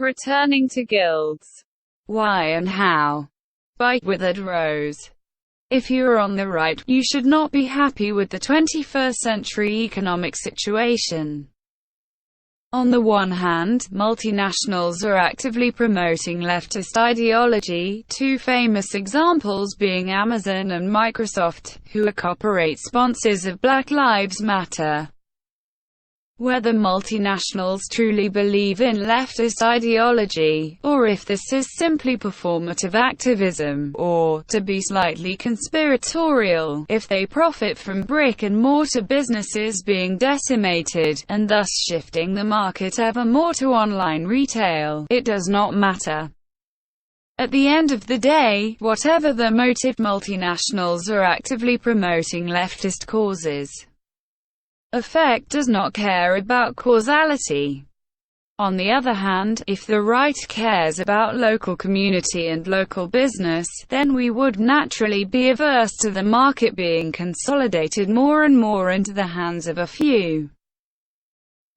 Returning to Guilds. Why and How? By Withered Rose. If you are on the right, you should not be happy with the 21st century economic situation. On the one hand, multinationals are actively promoting leftist ideology, two famous examples being Amazon and Microsoft, who are corporate sponsors of Black Lives Matter. Whether multinationals truly believe in leftist ideology, or if this is simply performative activism, or, to be slightly conspiratorial, if they profit from brick-and-mortar businesses being decimated, and thus shifting the market ever more to online retail, it does not matter. At the end of the day, whatever the motive, multinationals are actively promoting leftist causes. Effect does not care about causality. On the other hand, if the right cares about local community and local business, then we would naturally be averse to the market being consolidated more and more into the hands of a few.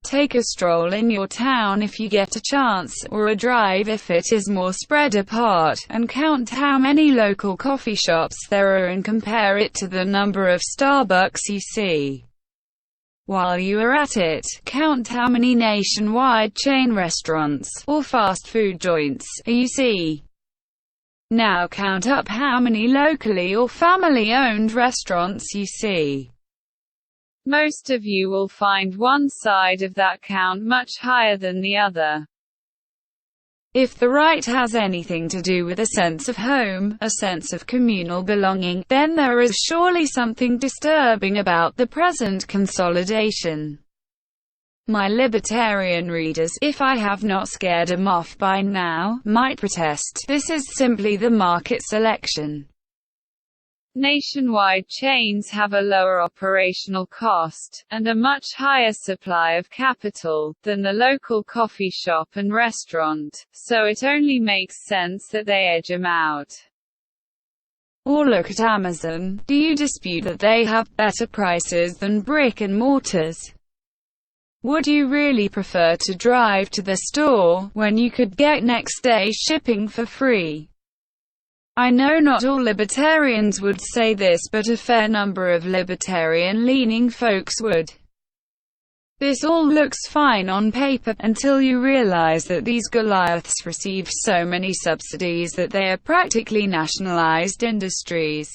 Take a stroll in your town if you get a chance, or a drive if it is more spread apart, and count how many local coffee shops there are and compare it to the number of Starbucks you see. While you are at it, count how many nationwide chain restaurants, or fast food joints, you see. Now count up how many locally or family-owned restaurants you see. Most of you will find one side of that count much higher than the other. If the right has anything to do with a sense of home, a sense of communal belonging, then there is surely something disturbing about the present consolidation. My libertarian readers, if I have not scared them off by now, might protest. This is simply the market selection. Nationwide chains have a lower operational cost, and a much higher supply of capital, than the local coffee shop and restaurant, so it only makes sense that they edge them out. Or look at Amazon. Do you dispute that they have better prices than brick and mortars? Would you really prefer to drive to the store, when you could get next day shipping for free? I know not all libertarians would say this, but a fair number of libertarian-leaning folks would. This all looks fine on paper, until you realize that these Goliaths receive so many subsidies that they are practically nationalized industries.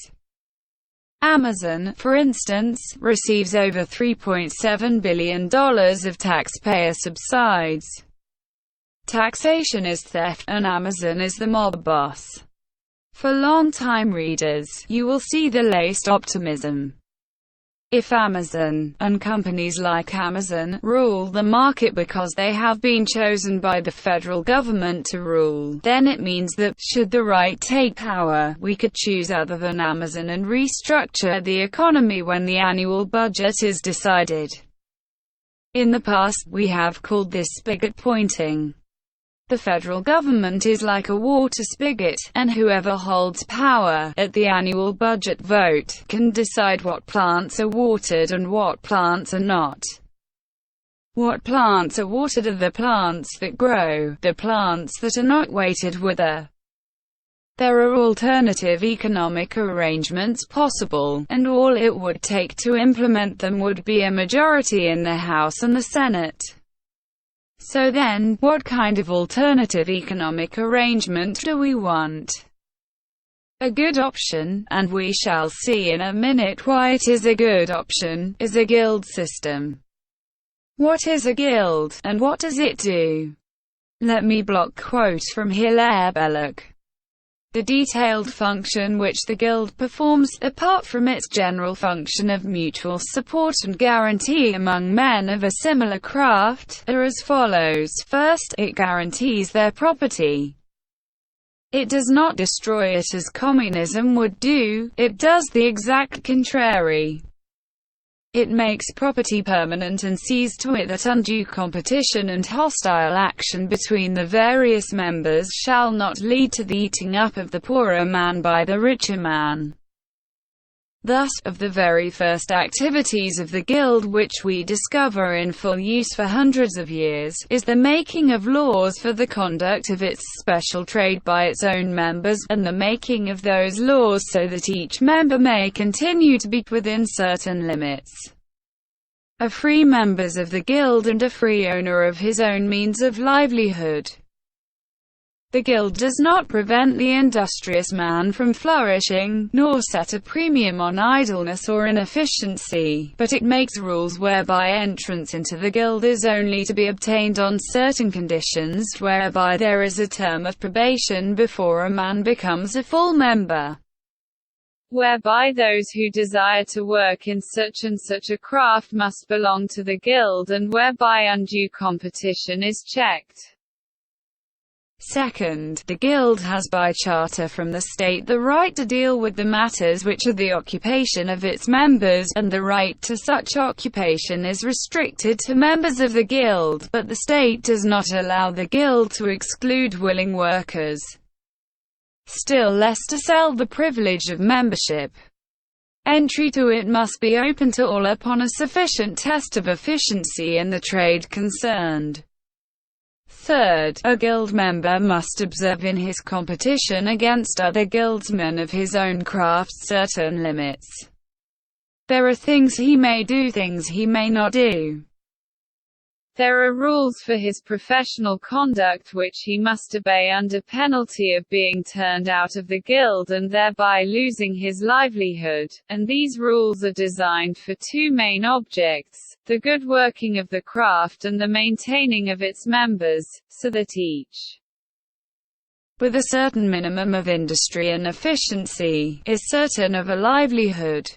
Amazon, for instance, receives over $3.7 billion of taxpayer subsidies. Taxation is theft, and Amazon is the mob boss. For long-time readers, you will see the laced optimism. If Amazon, and companies like Amazon, rule the market because they have been chosen by the federal government to rule, then it means that, should the right take power, we could choose other than Amazon and restructure the economy when the annual budget is decided. In the past, we have called this spigot pointing. The federal government is like a water spigot, and whoever holds power, at the annual budget vote, can decide what plants are watered and what plants are not. What plants are watered are the plants that grow, the plants that are not watered wither. There are alternative economic arrangements possible, and all it would take to implement them would be a majority in the House and the Senate. So then, what kind of alternative economic arrangement do we want? A good option, and we shall see in a minute why it is a good option, is a guild system. What is a guild, and what does it do? Let me block quote from Hilaire Belloc. The detailed function which the guild performs, apart from its general function of mutual support and guarantee among men of a similar craft, are as follows. First, it guarantees their property. It does not destroy it as communism would do, it does the exact contrary. It makes property permanent and sees to it that undue competition and hostile action between the various members shall not lead to the eating up of the poorer man by the richer man. Thus, of the very first activities of the Guild, which we discover in full use for hundreds of years, is the making of laws for the conduct of its special trade by its own members, and the making of those laws so that each member may continue to be within certain limits. A free members of the Guild and a free owner of his own means of livelihood. The Guild does not prevent the industrious man from flourishing, nor set a premium on idleness or inefficiency, but it makes rules whereby entrance into the Guild is only to be obtained on certain conditions, whereby there is a term of probation before a man becomes a full member, whereby those who desire to work in such and such a craft must belong to the Guild, and whereby undue competition is checked. Second, the Guild has by charter from the state the right to deal with the matters which are the occupation of its members, and the right to such occupation is restricted to members of the Guild, but the state does not allow the Guild to exclude willing workers, still less to sell the privilege of membership. Entry to it must be open to all upon a sufficient test of efficiency in the trade concerned. Third, a Guild member must observe in his competition against other guildsmen of his own craft certain limits. There are things he may do, things he may not do. There are rules for his professional conduct which he must obey under penalty of being turned out of the Guild and thereby losing his livelihood, and these rules are designed for two main objects: the good working of the craft and the maintaining of its members, so that each, with a certain minimum of industry and efficiency, is certain of a livelihood.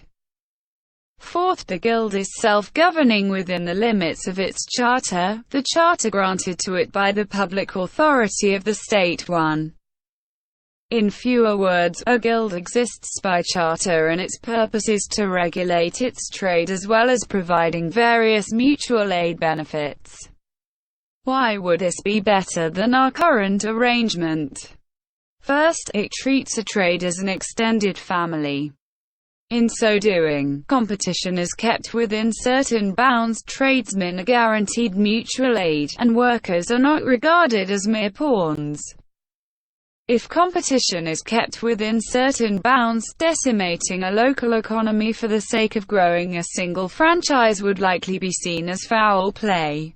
Fourth, the Guild is self-governing within the limits of its charter, the charter granted to it by the public authority of the state. 1. In fewer words, a Guild exists by charter and its purpose is to regulate its trade as well as providing various mutual aid benefits. Why would this be better than our current arrangement? First, it treats a trade as an extended family. In so doing, competition is kept within certain bounds, tradesmen are guaranteed mutual aid, and workers are not regarded as mere pawns. If competition is kept within certain bounds, decimating a local economy for the sake of growing a single franchise would likely be seen as foul play.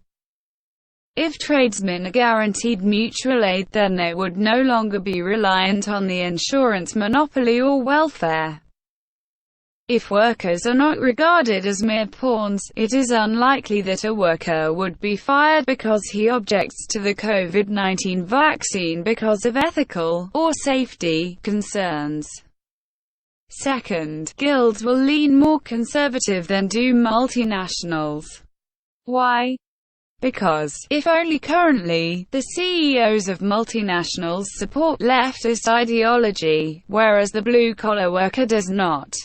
If tradesmen are guaranteed mutual aid, then they would no longer be reliant on the insurance monopoly or welfare. If workers are not regarded as mere pawns, it is unlikely that a worker would be fired because he objects to the COVID-19 vaccine because of ethical, or safety, concerns. Second, guilds will lean more conservative than do multinationals. Why? Because, if only currently, the CEOs of multinationals support leftist ideology, whereas the blue-collar worker does not.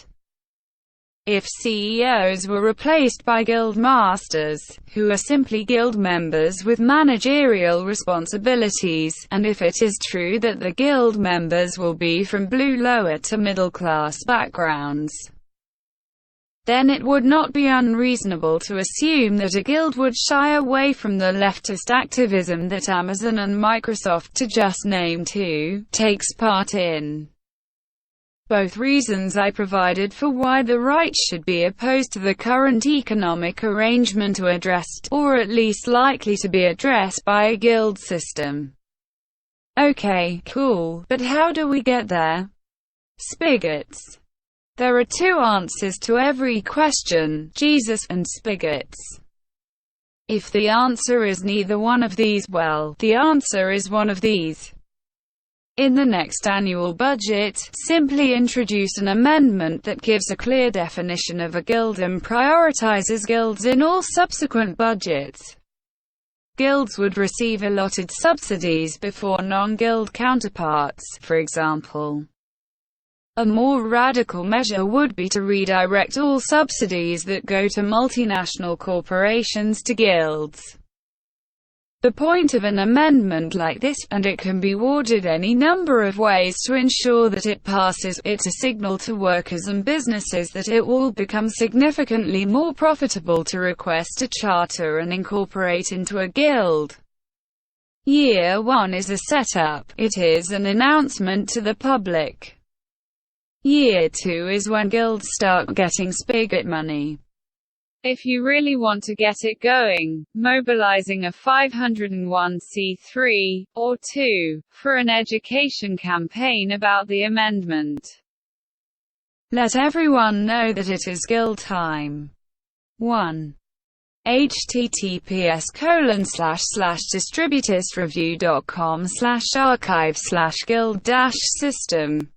If CEOs were replaced by guild masters, who are simply guild members with managerial responsibilities, and if it is true that the guild members will be from blue lower to middle-class backgrounds, then it would not be unreasonable to assume that a guild would shy away from the leftist activism that Amazon and Microsoft, to just name two, takes part in. Both reasons I provided for why the right should be opposed to the current economic arrangement were addressed, or at least likely to be addressed, by a guild system. Okay, cool, but how do we get there? Spigots. There are two answers to every question: Jesus and spigots. If the answer is neither one of these, well, the answer is one of these. In the next annual budget, simply introduce an amendment that gives a clear definition of a guild and prioritizes guilds in all subsequent budgets. Guilds would receive allotted subsidies before non-guild counterparts, for example. A more radical measure would be to redirect all subsidies that go to multinational corporations to guilds. The point of an amendment like this, and it can be worded any number of ways to ensure that it passes, it's to signal to workers and businesses that it will become significantly more profitable to request a charter and incorporate into a guild. Year 1 is a setup. It is an announcement to the public. Year 2 is when guilds start getting spigot money. If you really want to get it going, mobilizing a 501c3, or 2, for an education campaign about the amendment. Let everyone know that it is guild time. 1. https://distributisreview.com/archive/guild-system